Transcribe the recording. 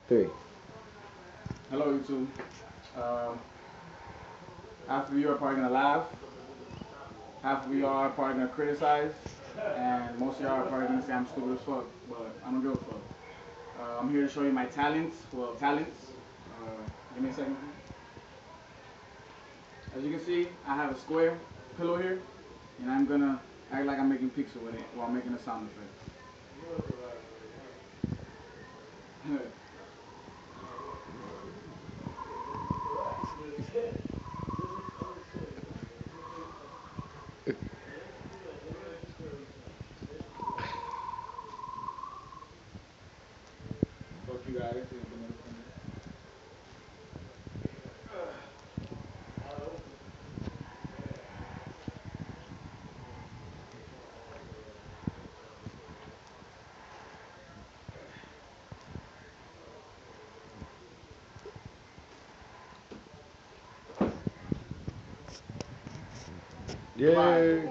Three. Hello, YouTube. Half of you are probably gonna laugh, half of you are probably gonna criticize, and most of y'all are probably gonna say I'm stupid as fuck. But I don't give a fuck. I'm here to show you my talents. Well, talents. Give me a second. As you can see, I have a square pillow here, and I'm gonna act like I'm making pixel with it while making a sound effect. Fuck you guys. Goodbye. Yay!